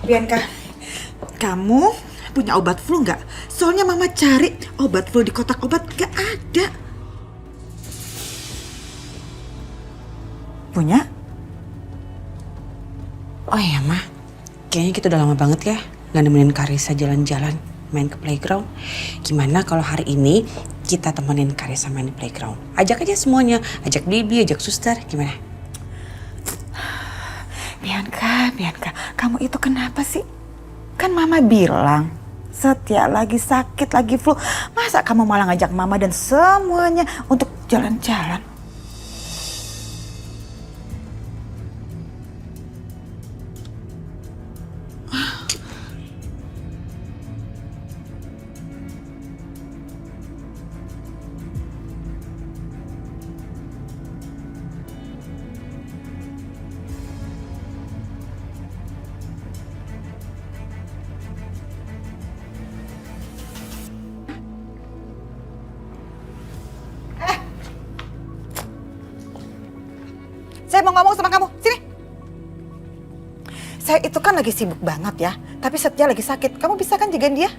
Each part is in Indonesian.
Bianca, kamu punya obat flu nggak? Soalnya mama cari obat flu di kotak obat nggak ada. Punya? Oh iya, Ma. Kayaknya kita udah lama banget ya nggak nemenin Karissa jalan-jalan main ke playground. Gimana kalau hari ini kita temenin Karissa main di playground? Ajak aja semuanya. Ajak Bibi, ajak suster. Gimana? Bianca, kamu itu kenapa sih? Kan mama bilang Setia lagi sakit, lagi flu. Masa kamu malah ngajak mama dan semuanya untuk jalan-jalan? Saya mau ngomong sama kamu, sini. Saya itu kan lagi sibuk banget ya, tapi Setia lagi sakit. Kamu bisa kan jagain dia?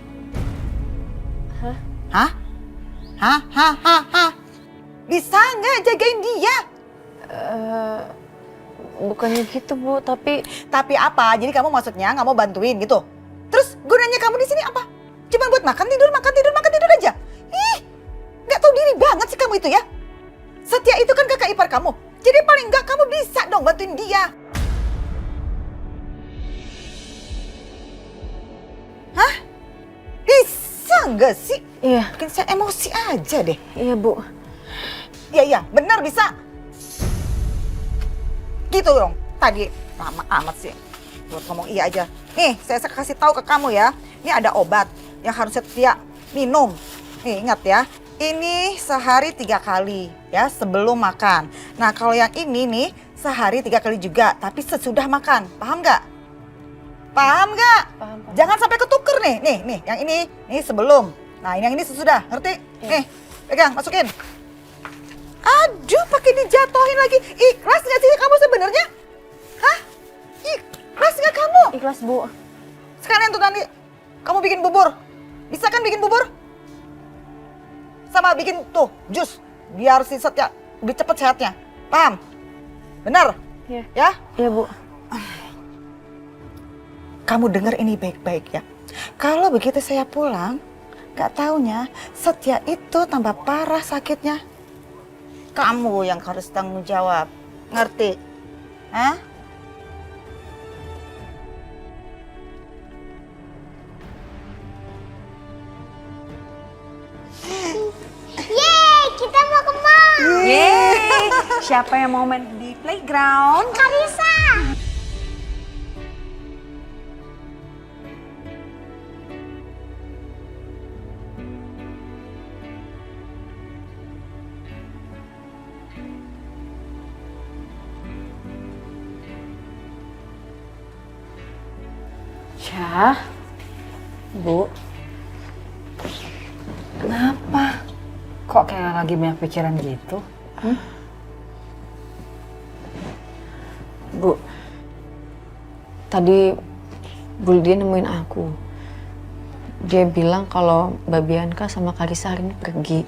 Hah? Hah? Hah? Bisa nggak jagain dia? Bukannya gitu, Bu, tapi Tapi apa? Jadi kamu maksudnya nggak mau bantuin gitu? Terus gunanya kamu di sini apa? Cuma buat makan tidur aja? Ih, nggak tahu diri banget sih kamu itu ya. Setia itu kan kakak ipar kamu. Jadi paling nggak kamu bisa dong bantuin dia. Hah? Bisa nggak sih? iya, Bikin saya emosi aja deh. iya, Bu. Iya, benar bisa. Gitu dong. Tadi lama amat sih. Buat ngomong iya aja. Nih, saya kasih tahu ke kamu ya. Ini ada obat yang harus Setia minum. Nih, ingat ya. Ini sehari 3 kali ya sebelum makan. Nah, kalau yang ini nih sehari 3 kali juga, tapi sesudah makan. Paham nggak? Paham nggak? Paham. Jangan sampai ketuker nih. Nih, yang ini sebelum. Nah, yang ini sesudah. Ngerti? Nih, pegang, masukin. Aduh, pakai dijatuhin lagi. Ikhlas nggak sih kamu sebenarnya? Hah? Ikhlas nggak kamu? Ikhlas, Bu. Sekarang tuh nanti kamu bikin bubur. Bisa kan bikin bubur? Sama bikin tuh jus. Biar si Setia lebih cepet sehatnya. Paham? Benar? Iya. Ya? Iya, Bu. Kamu dengar ini baik-baik ya. Kalau begitu saya pulang, gak taunya Setia itu tambah parah sakitnya. Kamu yang harus tanggung jawab. Ngerti? Hah? Yeay, kita mau ke mall. Yeay! Siapa yang mau main di playground? Karissa. Syah. Bu. Kenapa? Kok kayak lagi banyak pikiran gitu? Bu. Tadi Bu Lydia nemuin aku. Dia bilang kalau Mbak Bianca sama Karissa hari ini pergi.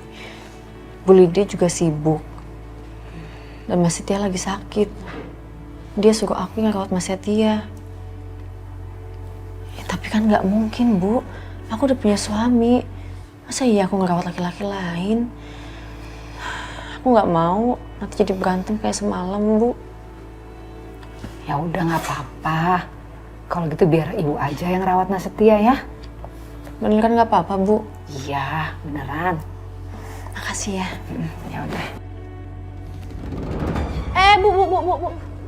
Bu Lydia juga sibuk. Dan Mas Setia lagi sakit. Dia suruh aku yang rawat Mas Setia. Ya, tapi kan nggak mungkin, Bu. Aku udah punya suami. Masa iya aku ngerawat laki-laki lain? Aku nggak mau nanti jadi berantem kayak semalam, Bu. Ya udah nggak apa-apa. Kalau gitu biar ibu aja yang rawat Mas Setia ya. Beneran nggak apa-apa, Bu? Iya, beneran. Makasih ya. Ya udah. Bu.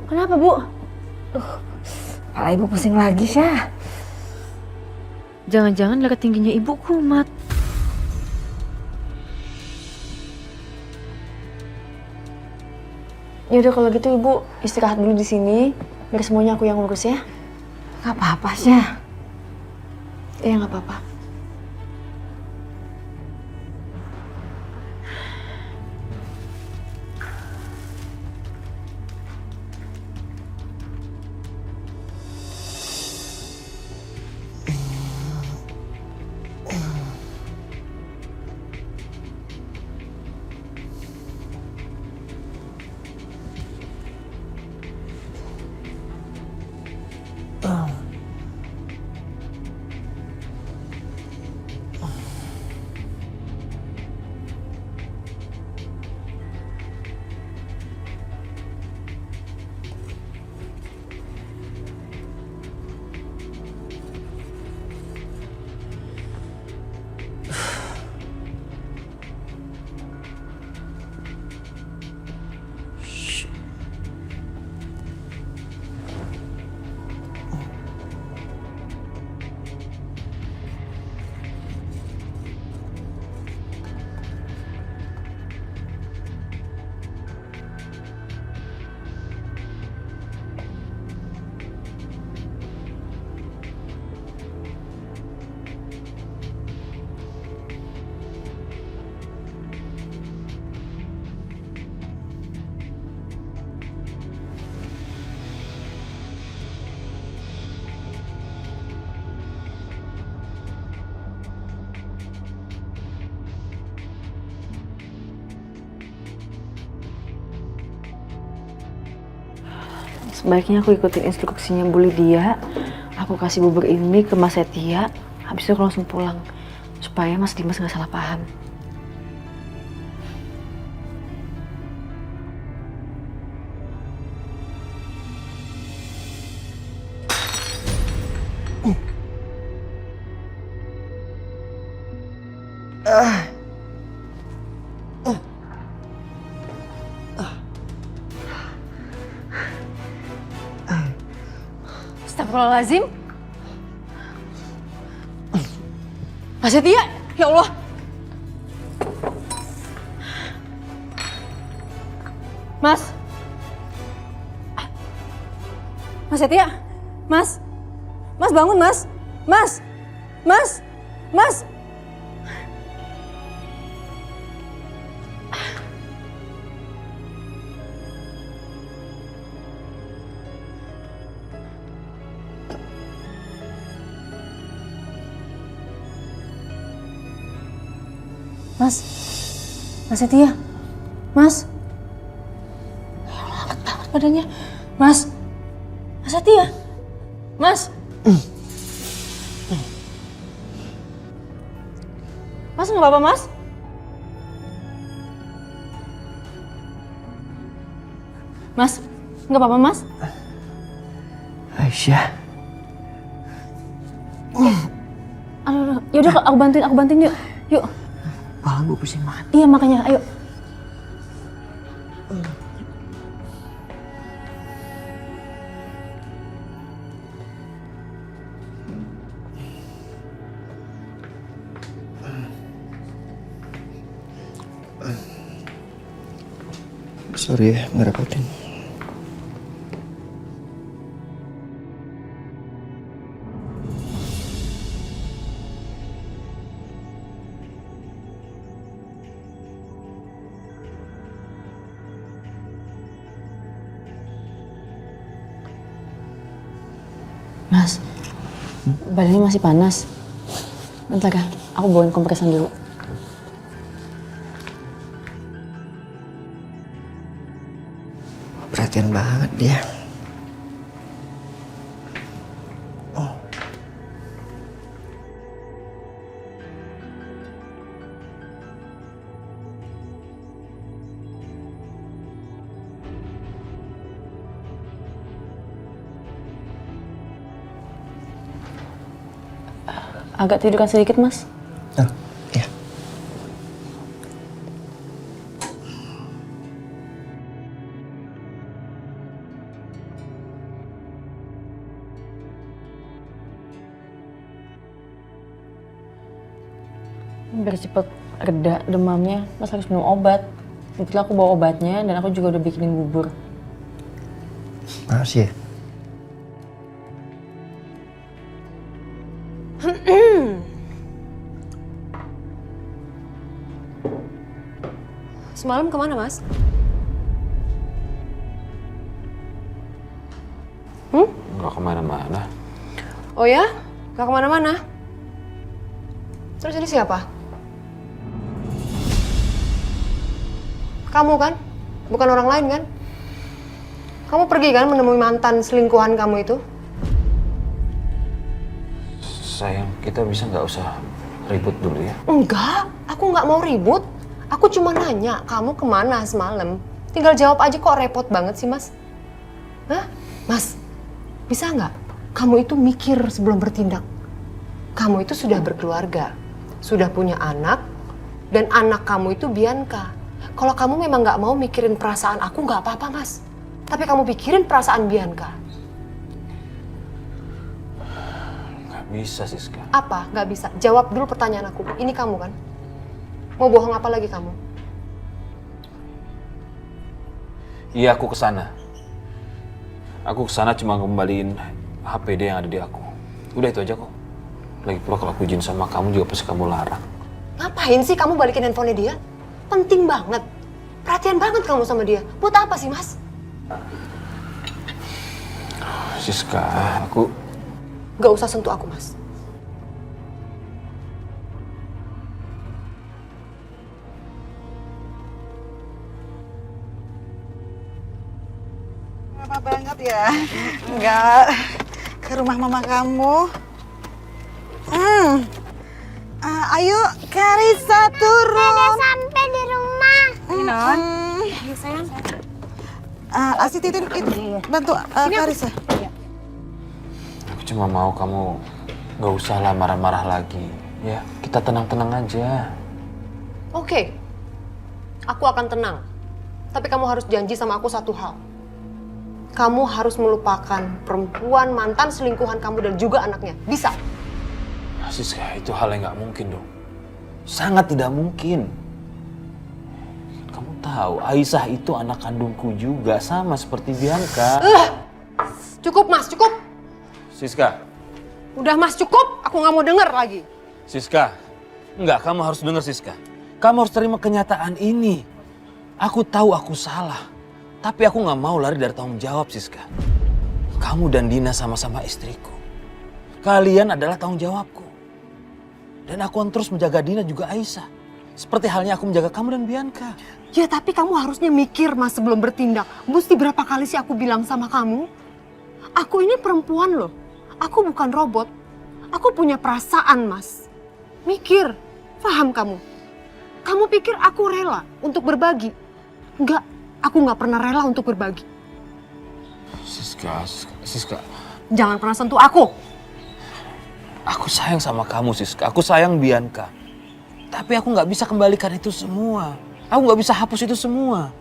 Kenapa, Bu? Kepala ibu pusing lagi, Syah. Jangan-jangan darah tingginya ibu kumat. Yaudah kalau gitu ibu istirahat dulu di sini. Biar semuanya aku yang ngurus ya. Gak apa-apa, Syah. Iya nggak apa-apa. Sebaiknya aku ikutin instruksinya Bu Lydia. Aku kasih bubur ini ke Mas Setia. Habis itu aku langsung pulang. Supaya Mas Dimas nggak salah paham. Astagfirullahaladzim. Mas Setia, ya Allah. Mas. Mas Setia. Mas. Mas bangun, Mas. Mas. Mas. Mas. Mas. Mas Setia. Mas. Ya Allah, angkat banget badannya. Mas. Mas Setia. Mas. Mas nggak apa-apa, Mas? Mas, nggak apa-apa, Mas? Aisyah. Aduh, yaudah aku bantuin yuk. Yuk. Kepala gue pusing banget. Iya makanya, ayo. Sorry ya, ngerepotin. Mas, badannya masih panas. Bentar ya, aku bawain kompresan dulu. Perhatian banget dia. Agak tiduran sedikit, Mas. Oh, iya. Biar cepet reda demamnya, Mas harus minum obat. Kebetulan aku bawa obatnya dan aku juga udah bikinin bubur. Makasih ya. Semalam kemana, Mas? Nggak kemana-mana. Oh ya? Gak kemana-mana? Terus ini siapa? Kamu kan? Bukan orang lain kan? Kamu pergi kan menemui mantan selingkuhan kamu itu? Sayang, kita bisa nggak usah ribut dulu ya? Enggak, aku nggak mau ribut. Aku cuma nanya, kamu kemana semalam? Tinggal jawab aja kok repot banget sih, Mas. Hah? Mas, bisa nggak? Kamu itu mikir sebelum bertindak. Kamu itu sudah berkeluarga, sudah punya anak, dan anak kamu itu Bianca. Kalau kamu memang nggak mau mikirin perasaan aku, nggak apa-apa, Mas. Tapi kamu pikirin perasaan Bianca. Nggak bisa, Siska. Apa? Nggak bisa. Jawab dulu pertanyaan aku. Ini kamu kan? Mau bohong apa lagi kamu? Iya, aku kesana. Aku kesana cuma ngembaliin HP dia yang ada di aku. Udah itu aja kok. Lagi pula kalau aku izin sama kamu juga pasti kamu larang. Ngapain sih kamu balikin handphonenya dia? Penting banget. Perhatian banget kamu sama dia. Buat apa sih, Mas? Siska, aku... Gak usah sentuh aku, Mas. Lama banget Ya, enggak ke rumah mama kamu. Ayo, Karissa turun. Sampai di rumah. Non. Ayo sayang. Asyik Titin bantu Karissa. Aku cuma mau kamu gak usah lah marah-marah lagi. Ya, kita tenang-tenang aja. Oke, aku akan tenang. Tapi kamu harus janji sama aku satu hal. Kamu harus melupakan perempuan mantan selingkuhan kamu dan juga anaknya. Bisa? Siska, itu hal yang gak mungkin dong. Sangat tidak mungkin. Kamu tahu, Aisyah itu anak kandungku juga, sama seperti Bianca. Cukup Mas, cukup. Siska. Udah Mas, cukup. Aku nggak mau denger lagi. Siska, enggak, kamu harus dengar Siska. Kamu harus terima kenyataan ini. Aku tahu aku salah, tapi aku nggak mau lari dari tanggung jawab Siska. Kamu dan Dina sama-sama istriku. Kalian adalah tanggung jawabku. Dan aku akan terus menjaga Dina juga Aisyah. Seperti halnya aku menjaga kamu dan Bianca. Ya tapi kamu harusnya mikir Mas sebelum bertindak. Mesti berapa kali sih aku bilang sama kamu? Aku ini perempuan loh. Aku bukan robot. Aku punya perasaan Mas. Mikir, paham kamu? Kamu pikir aku rela untuk berbagi? Enggak, aku nggak pernah rela untuk berbagi. Siska. Jangan pernah sentuh aku. Aku sayang sama kamu Siska, aku sayang Bianca. Tapi aku nggak bisa kembalikan itu semua. Aku nggak bisa hapus itu semua.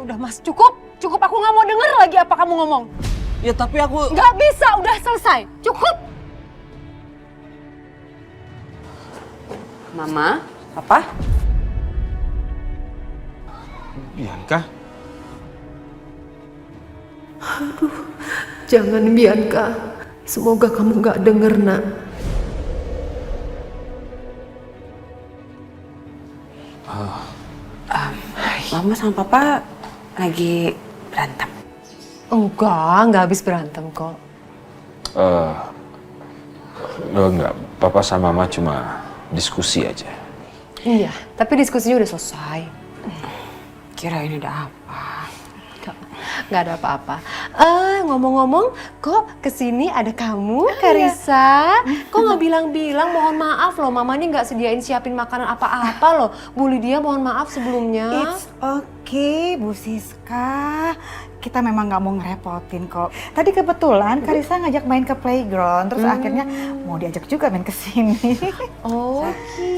Udah Mas, cukup. Cukup, aku nggak mau denger lagi apa kamu ngomong. Ya tapi aku... Nggak bisa, udah selesai. Cukup. Mama, Papa? Bianca? Jangan Bianca. Semoga kamu nggak denger nak. Mama sama Papa lagi berantem. Enggak habis berantem kok. Enggak, Papa sama Mama cuma diskusi aja. Iya, tapi diskusinya udah selesai. Kirain ada apa? Nggak ada apa-apa. Ngomong-ngomong, kok kesini ada kamu, Karissa? Kok nggak bilang-bilang? Mohon maaf loh, Mama ini nggak sediain siapin makanan apa-apa loh. Bu Lydia, mohon maaf sebelumnya. It's okay, Bu Siska. Kita memang nggak mau ngerepotin kok. Tadi kebetulan Karissa ngajak main ke playground, terus akhirnya mau diajak juga main ke sini. Oh,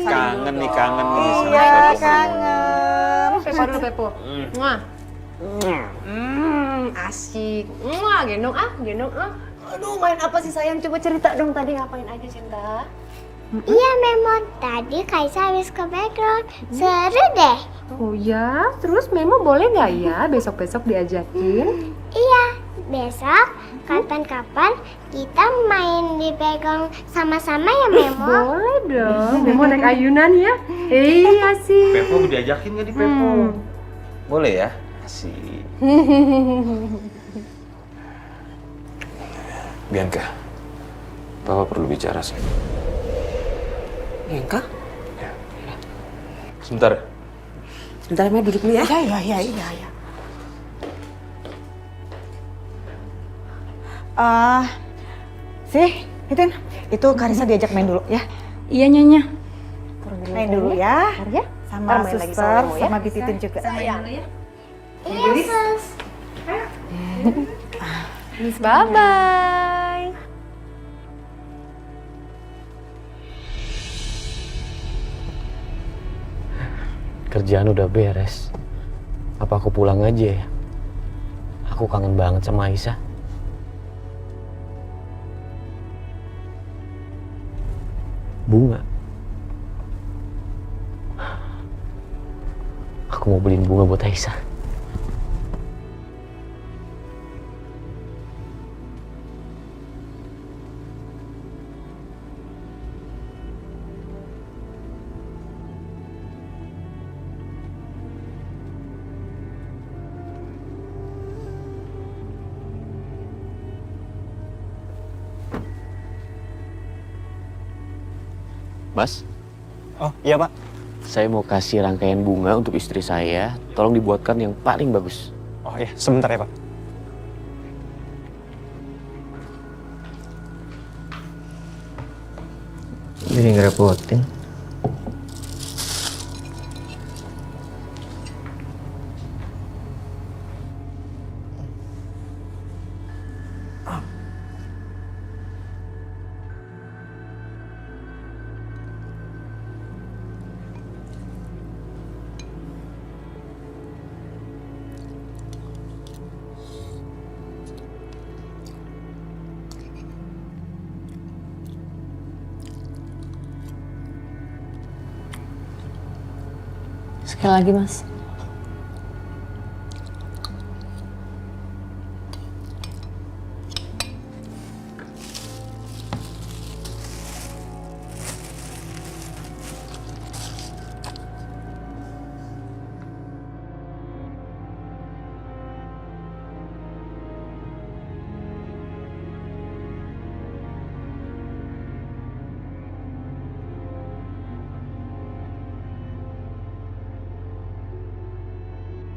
Kangen nih sama Iya, Pepo. kangen. Pepo dulu, Pepo. Mwah. Asik. Mwah, gendong ah. Aduh, main apa sih sayang? Coba cerita dong tadi ngapain aja, Cinta? Iya Memo, tadi Kaisa habis ke background. Seru deh. Oh ya, terus Memo boleh nggak ya besok-besok diajakin? Iya, besok kapan-kapan kita main di background sama-sama ya Memo. Boleh dong, Memo naik ayunan ya? Iya sih. Pepo diajakin nggak di Pepo? Boleh ya? Asik. Bianca, Papa perlu bicara sih. Bianca? Sebentar. Sebentar, Mama duduk dulu ya. Iya. Titin, itu Karissa diajak main dulu ya. Iya Nyonya. Main dulu ya. Sama Ntar main lagi sama suster, Memo ya. sama Bi Titin juga. Iya sus. Bye-bye. Kerjaan udah beres. Apa aku pulang aja ya? Aku kangen banget sama Aisyah. Bunga. Aku mau beliin bunga buat Aisyah. Mas? Oh iya Pak. Saya mau kasih rangkaian bunga untuk istri saya. Tolong dibuatkan yang paling bagus. Oh iya, sebentar ya Pak. Jadi ngerepotin. Sekali lagi, Mas.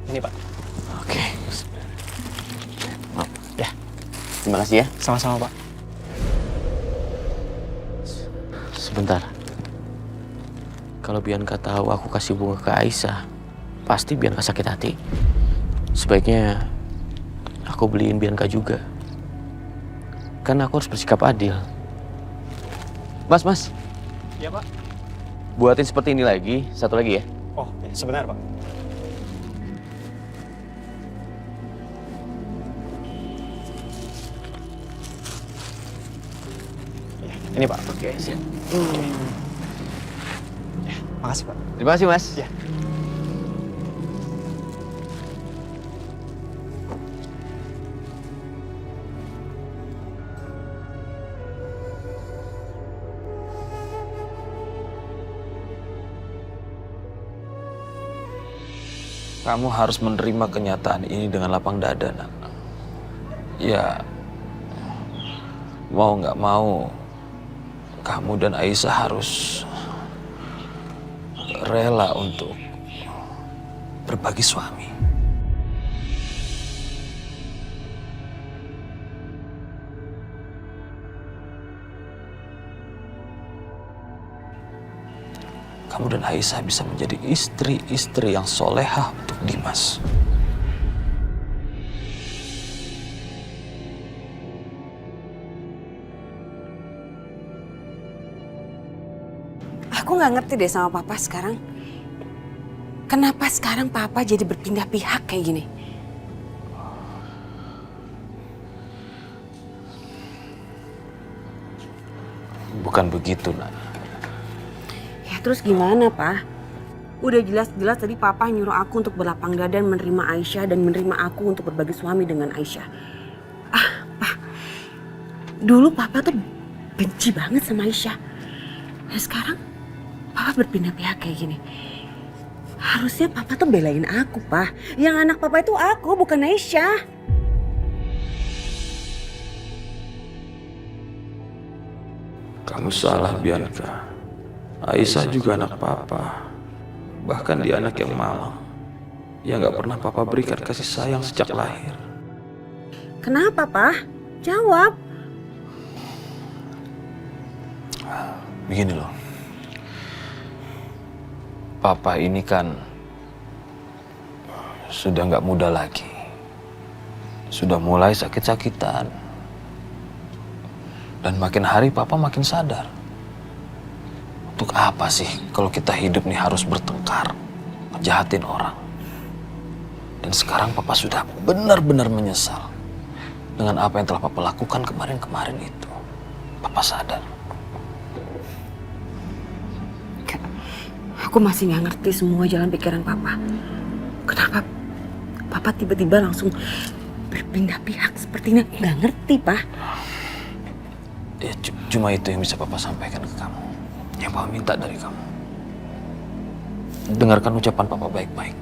Ini Pak. Oke. Ya, terima kasih ya. Sama-sama, Pak. Sebentar. Kalau Bianca tahu aku kasih bunga ke Aisyah, pasti Bianca sakit hati. Sebaiknya aku beliin Bianca juga. Kan aku harus bersikap adil. Mas. Iya, Pak. Buatin seperti ini lagi, satu lagi ya. Oh, sebentar, Pak. Ini, Pak. Oke, siap. Makasih, Pak. Terima kasih, Mas. Ya. Kamu harus menerima kenyataan ini dengan lapang dada, nak. Ya, mau nggak mau, kamu dan Aisyah harus rela untuk berbagi suami. Kamu dan Aisyah bisa menjadi istri-istri yang solehah untuk Dimas. Aku nggak ngerti deh sama Papa sekarang. Kenapa sekarang Papa jadi berpindah pihak kayak gini? Bukan begitu, nak. Ya terus gimana, Pak? Udah jelas-jelas tadi Papa nyuruh aku untuk berlapang dada dan menerima Aisyah dan menerima aku untuk berbagi suami dengan Aisyah. Pak. Dulu Papa tuh benci banget sama Aisyah. Nah sekarang Papa berpindah pihak kayak gini. Harusnya Papa tuh belain aku, Pak. Yang anak Papa itu aku, bukan Aisyah. Kamu salah, Bianca. Aisyah juga anak Papa. Bahkan dia anak yang malang. Yang gak pernah Papa berikan kasih sayang sejak lahir. Kenapa, Pak? Jawab. Begini loh. Papa ini kan sudah gak muda lagi. Sudah mulai sakit-sakitan. Dan makin hari Papa makin sadar. Untuk apa sih kalau kita hidup nih harus bertengkar, ngejahatin orang. Dan sekarang Papa sudah benar-benar menyesal dengan apa yang telah Papa lakukan kemarin-kemarin itu. Papa sadar. Aku masih nggak ngerti semua jalan pikiran Papa. Kenapa Papa tiba-tiba langsung berpindah pihak seperti ini? Nggak ngerti, Pak. Ya, cuma itu yang bisa Papa sampaikan ke kamu. Yang Papa minta dari kamu. Dengarkan ucapan Papa baik-baik.